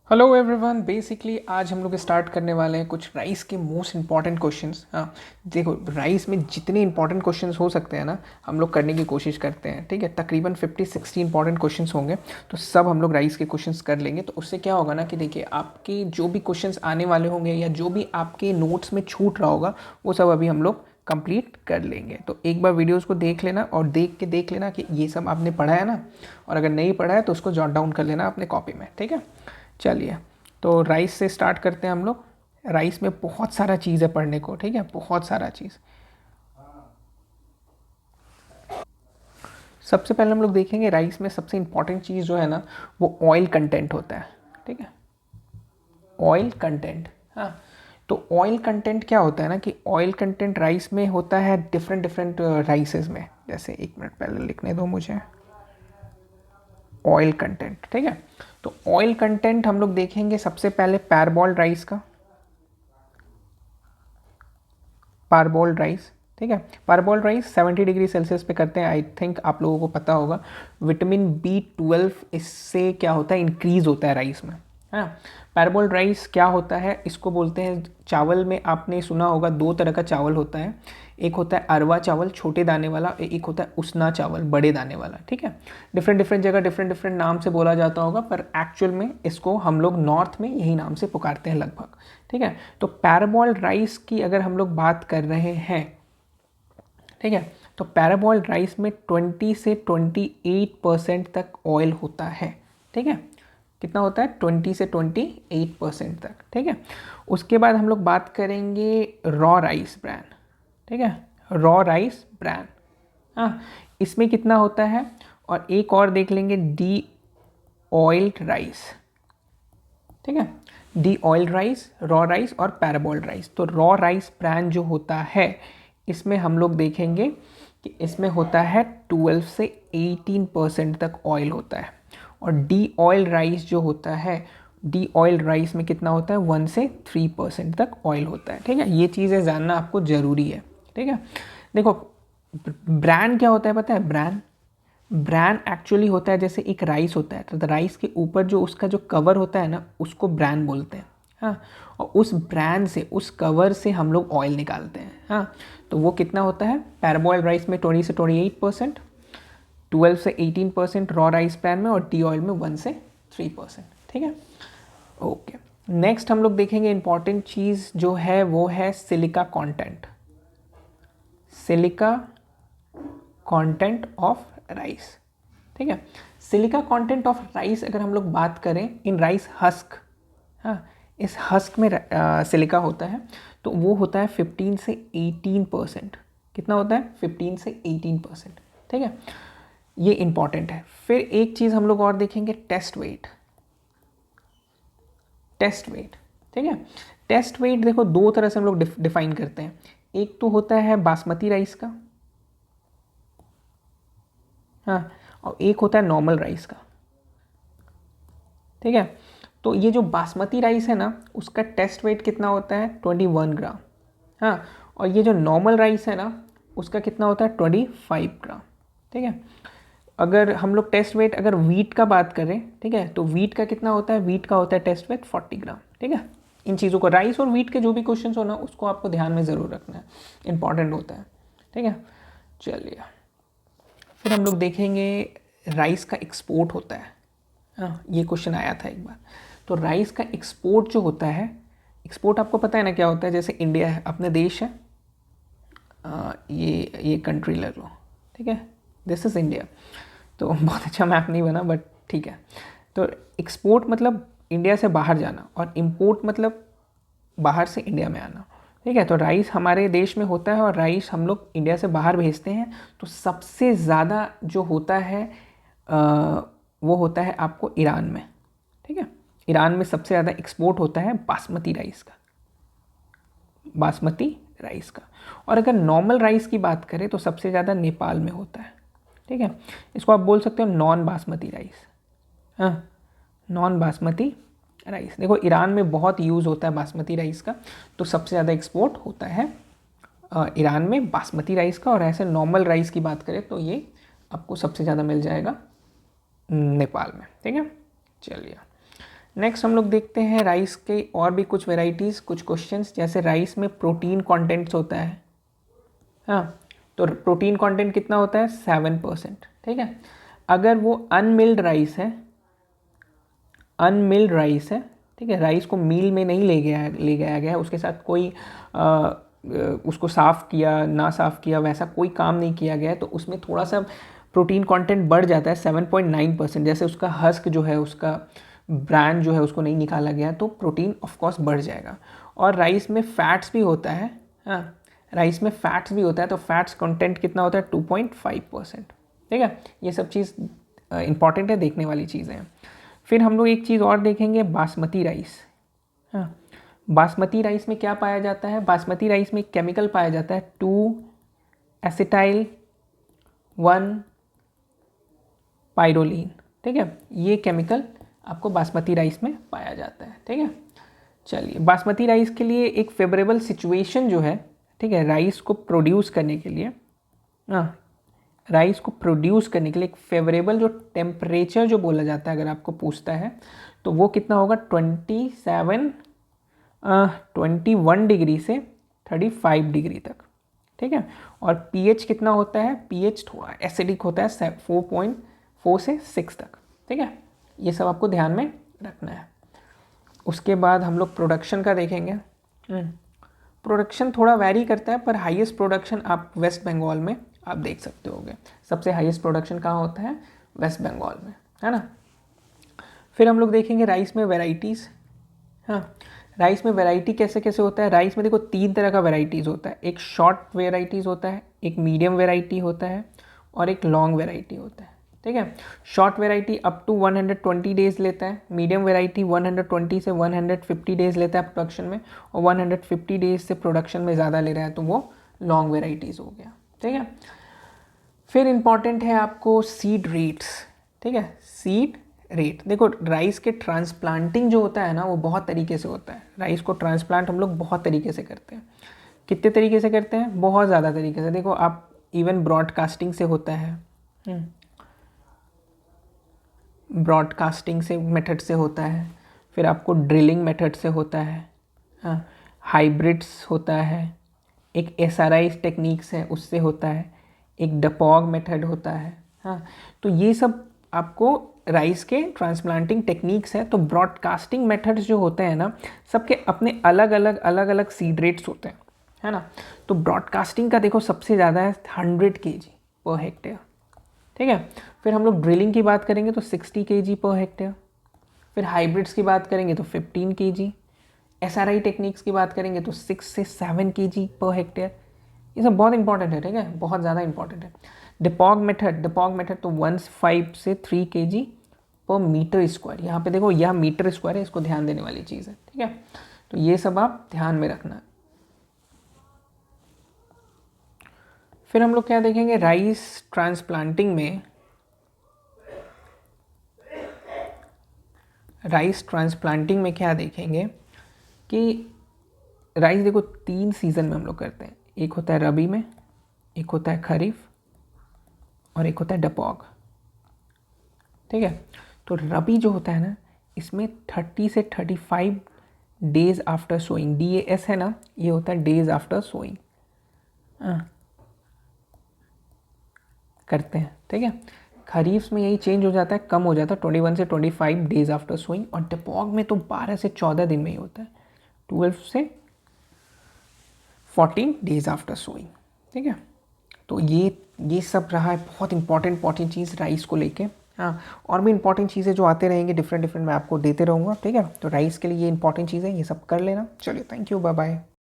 Hello everyone. Basically आज हम लोग स्टार्ट करने वाले हैं कुछ राइस के मोस्ट इंपॉर्टेंट क्वेश्चंस। हाँ, देखो राइस में जितने इंपॉर्टेंट क्वेश्चंस हो सकते हैं ना, हम लोग करने की कोशिश करते हैं। ठीक है, तकरीबन 50-60 इंपॉर्टेंट क्वेश्चंस होंगे, तो सब हम लोग राइस के क्वेश्चंस कर लेंगे। तो उससे क्या होगा ना कि देखिए आपके जो भी क्वेश्चंस आने वाले होंगे या जो भी आपके नोट्स में छूट रहा होगा वो सब अभी हम लोग कंप्लीट कर लेंगे। तो एक बार वीडियोस को देख लेना और देख लेना कि ये सब आपने पढ़ा है ना, और अगर नहीं पढ़ा है तो उसको जॉट डाउन कर लेना अपने कॉपी में। ठीक है, चलिए तो राइस से स्टार्ट करते हैं हम लोग। राइस में बहुत सारा चीज़ है पढ़ने को। ठीक है, बहुत सारा चीज़। सबसे पहले हम लोग देखेंगे राइस में सबसे इंपॉर्टेंट चीज़ जो है ना वो ऑयल कंटेंट होता है। ठीक है, ऑयल कंटेंट। हाँ, तो ऑयल कंटेंट क्या होता है ना कि ऑयल कंटेंट राइस में होता है डिफरेंट डिफरेंट राइसेस में। जैसे एक मिनट पहले लिखने दो मुझे, ऑयल कंटेंट। ठीक है, तो ऑयल कंटेंट हम लोग देखेंगे सबसे पहले पैरबॉल राइस का। पारबोल राइस। ठीक है, पारबोल राइस 70 डिग्री सेल्सियस पे करते हैं। आई थिंक आप लोगों को पता होगा। विटामिन B12 इससे क्या होता है, इंक्रीज होता है राइस में। है ना। पैरबोल राइस क्या होता है, इसको बोलते हैं चावल में आपने सुना होगा दो तरह का चावल होता है। एक होता है अरवा चावल छोटे दाने वाला, एक होता है उसना चावल बड़े दाने वाला। ठीक है, डिफरेंट डिफरेंट जगह डिफरेंट डिफरेंट नाम से बोला जाता होगा, पर एक्चुअल में इसको हम लोग नॉर्थ में यही नाम से पुकारते हैं लगभग। ठीक है, तो पैराबॉल राइस की अगर हम लोग बात कर रहे हैं, ठीक है, तो पैराबॉल राइस में 20 से 28% तक ऑयल होता है। ठीक है, कितना होता है, 20 से 28% तक। ठीक है, उसके बाद हम लोग बात करेंगे रॉ राइस ब्रान। ठीक है, रॉ राइस ब्रान। हाँ, इसमें कितना होता है, और एक और देख लेंगे डी ऑयल्ड राइस। ठीक है, D oil rice, raw rice और पैराबॉल्ड राइस। तो रॉ राइस ब्रांड जो होता है इसमें हम लोग देखेंगे कि इसमें होता है 12 से 18% तक ऑयल होता है। और डी ऑयल राइस जो होता है, डी ऑयल राइस में कितना होता है, 1 से 3% तक ऑयल होता है। ठीक है, ये चीज़ें जानना आपको ज़रूरी है। ठीक है, देखो ब्रांड क्या होता है पता है, ब्रांड ब्रांड एक्चुअली होता है जैसे एक राइस होता है, तो राइस के ऊपर जो उसका जो कवर होता है ना उसको ब्रांड बोलते हैं। हाँ, और उस ब्रांड से, उस कवर से हम लोग ऑयल निकालते हैं। हाँ, तो वो कितना होता है, पैराबॉइल्ड राइस में 20 से 28%, 12 से 18% रॉ राइस ब्रांड में, और टी ऑयल में 1 से 3%। ठीक है, ओके। नेक्स्ट हम लोग देखेंगे इंपॉर्टेंट चीज़ जो है वो है silica content. Silica content of rice. ठीक है, सिलिका कंटेंट ऑफ राइस अगर हम लोग बात करें इन राइस हस्क, हाँ, इस हस्क में सिलिका होता है, तो वो होता है 15 से 18%। कितना होता है, 15 से 18%। ठीक है, ये इंपॉर्टेंट है। फिर एक चीज़ हम लोग और देखेंगे, टेस्ट वेट। टेस्ट वेट, ठीक है, टेस्ट वेट देखो दो तरह से हम लोग डिफाइन करते हैं। एक तो होता है बासमती राइस का, हाँ, और एक होता है नॉर्मल राइस का। ठीक है, तो ये जो बासमती राइस है ना उसका टेस्ट वेट कितना होता है, 21 ग्राम। हाँ, और ये जो नॉर्मल राइस है ना उसका कितना होता है, 25 ग्राम। ठीक है, अगर हम लोग टेस्ट वेट अगर वीट का बात करें, ठीक है, तो वीट का कितना होता है, वीट का होता है टेस्ट वेट 40 ग्राम। ठीक है, इन चीज़ों को, राइस और वीट के जो भी क्वेश्चन हो ना उसको आपको ध्यान में ज़रूर रखना है, इंपॉर्टेंट होता है। ठीक है, चलिए फिर हम लोग देखेंगे राइस का एक्सपोर्ट होता है। हाँ, ये क्वेश्चन आया था एक बार। तो राइस का एक्सपोर्ट जो होता है, एक्सपोर्ट आपको पता है ना क्या होता है, जैसे इंडिया है, अपने देश है, ये कंट्री ले लो। ठीक है, दिस इज़ इंडिया। तो बहुत अच्छा मैप नहीं बना बट ठीक है। तो एक्सपोर्ट मतलब इंडिया से बाहर जाना, और इम्पोर्ट मतलब बाहर से इंडिया में आना। ठीक है, तो राइस हमारे देश में होता है और राइस हम लोग इंडिया से बाहर भेजते हैं। तो सबसे ज़्यादा जो होता है वो होता है आपको ईरान में। ठीक है, ईरान में सबसे ज़्यादा एक्सपोर्ट होता है बासमती राइस का, बासमती राइस का। और अगर नॉर्मल राइस की बात करें तो सबसे ज़्यादा नेपाल में होता है। ठीक है, इसको आप बोल सकते हो नॉन बासमती राइस। हाँ, नॉन बासमती राइस। देखो ईरान में बहुत यूज़ होता है बासमती राइस का, तो सबसे ज़्यादा एक्सपोर्ट होता है ईरान में बासमती राइस का। और ऐसे नॉर्मल राइस की बात करें तो ये आपको सबसे ज़्यादा मिल जाएगा नेपाल में। ठीक है, चलिए नेक्स्ट हम लोग देखते हैं राइस के और भी कुछ वेराइटीज़, कुछ क्वेश्चंस, जैसे राइस में प्रोटीन कंटेंट्स होता है। हाँ, तो प्रोटीन कंटेंट कितना होता है? 7%। ठीक है, अगर वो अनमिल्ड राइस है, अनमिल्ड राइस है, ठीक है, राइस को मील में नहीं ले गया गया है, उसके साथ कोई उसको साफ़ किया ना साफ़ किया वैसा कोई काम नहीं किया गया है, तो उसमें थोड़ा सा प्रोटीन कंटेंट बढ़ जाता है 7.9%। जैसे उसका हस्क जो है, उसका ब्रांड जो है, उसको नहीं निकाला गया तो प्रोटीन ऑफ कोर्स बढ़ जाएगा। और राइस में फैट्स भी होता है। हाँ, राइस में फैट्स भी होता है, तो फैट्स कंटेंट कितना होता है? 2.5%। ठीक है, ये सब चीज़ इंपॉर्टेंट है, देखने वाली चीज़ें हैं। फिर हम लोग एक चीज़ और देखेंगे, बासमती राइस। हाँ, बासमती राइस में क्या पाया जाता है? बासमती राइस में एक केमिकल पाया जाता है 2-एसिटाइल 1-पाइरोलिन। ठीक है, ये केमिकल आपको बासमती राइस में पाया जाता है। ठीक है, चलिए, बासमती राइस के लिए एक फेवरेबल सिचुएशन जो है, ठीक है, राइस को प्रोड्यूस करने के लिए, हाँ, राइस को प्रोड्यूस करने के लिए एक फेवरेबल जो टेम्परेचर जो बोला जाता है, अगर आपको पूछता है तो वो कितना होगा? 21 डिग्री से 35 डिग्री तक। ठीक है, और पीएच कितना होता है? पीएच थोड़ा एसिडिक होता है, 4.4 से 6 तक। ठीक है, ये सब आपको ध्यान में रखना है। उसके बाद हम लोग प्रोडक्शन का देखेंगे। प्रोडक्शन थोड़ा वैरी करता है, पर हाईएस्ट प्रोडक्शन आप वेस्ट बंगाल में आप देख सकते होगे। सबसे हाईएस्ट प्रोडक्शन कहाँ होता है? वेस्ट बंगाल में, है ना। फिर हम लोग देखेंगे राइस में वेराइटीज़। हाँ, राइस में वैरायटी कैसे कैसे होता है? राइस में देखो 3 तरह का वेराइटीज़ होता है। एक शॉर्ट वेराइटीज़ होता है, एक मीडियम वेराइटी होता है, और एक लॉन्ग वेराइटी होता है। ठीक है, short variety up to 120 days लेता है, मीडियम वेराइटी 120 से 150 डेज़ लेता है प्रोडक्शन में, और 150 डेज़ से प्रोडक्शन में ज़्यादा ले रहा है तो वो लॉन्ग वेराइटीज़ हो गया। ठीक है, फिर इम्पॉर्टेंट है आपको सीड रेट्स। ठीक है, सीड रेट, देखो राइस के ट्रांसप्लांटिंग जो होता है ना, वो बहुत तरीके से होता है। राइस को ट्रांसप्लांट हम लोग बहुत तरीके से करते हैं। कितने तरीके से करते हैं? बहुत ज़्यादा तरीके से। देखो आप, इवन ब्रॉडकास्टिंग से होता है, ब्रॉडकास्टिंग से मेथड से होता है, फिर आपको ड्रिलिंग मेथड से होता है, हाँ, हाइब्रिड्स होता है, एक एसआरआई टेक्निक्स है उससे होता है, एक डपॉग मेथड होता है। हाँ, तो ये सब आपको राइस के ट्रांसप्लांटिंग टेक्निक्स हैं। तो ब्रॉडकास्टिंग मेथड्स जो होते हैं ना, सबके अपने अलग अलग सीड रेट्स होते हैं, है ना। तो ब्रॉडकास्टिंग का देखो सबसे ज़्यादा है 100 kg पर हेक्टेयर। ठीक है, फिर हम लोग ड्रिलिंग की बात करेंगे तो 60 kg पर हेक्टेयर। फिर हाइब्रिड्स की बात करेंगे तो 15 kg। एसआरआई टेक्निक्स की बात करेंगे तो 6 से 7 kg पर हेक्टेयर। ये सब बहुत इंपॉर्टेंट है। ठीक है, बहुत ज़्यादा इंपॉर्टेंट है। डिपॉग मेथड तो 1.5 से 3 kg पर मीटर स्क्वायर। यहाँ पे देखो, यह मीटर स्क्वायर है, इसको ध्यान देने वाली चीज़ है। ठीक है, तो ये सब आप ध्यान में रखना। फिर हम लोग क्या देखेंगे? राइस ट्रांसप्लांटिंग में, क्या देखेंगे कि राइस देखो 3 सीज़न में हम लोग करते हैं। एक होता है रबी में, एक होता है खरीफ, और एक होता है डपॉग। ठीक है, तो रबी जो होता है ना, इसमें 30 से 35 डेज आफ्टर सोइंग, DAS है ना, ये होता है डेज आफ्टर सोइंग करते हैं। ठीक है, खरीफ में यही चेंज हो जाता है, कम हो जाता है 21 से 25 डेज आफ्टर सोइंग, और डपॉग में तो 12 से 14 दिन में ही होता है, 12 से 14 डेज आफ्टर सोइंग। ठीक है, तो ये सब रहा है बहुत इंपॉर्टेंट चीज़ राइस को लेके। हाँ, और भी इंपॉर्टेंट चीज़ें जो आते रहेंगे डिफरेंट मैं आपको देते रहूँगा। ठीक है, तो राइस के लिए ये इंपॉर्टेंट चीज़ें ये सब कर लेना। चलिए, थैंक यू, बाय बाय।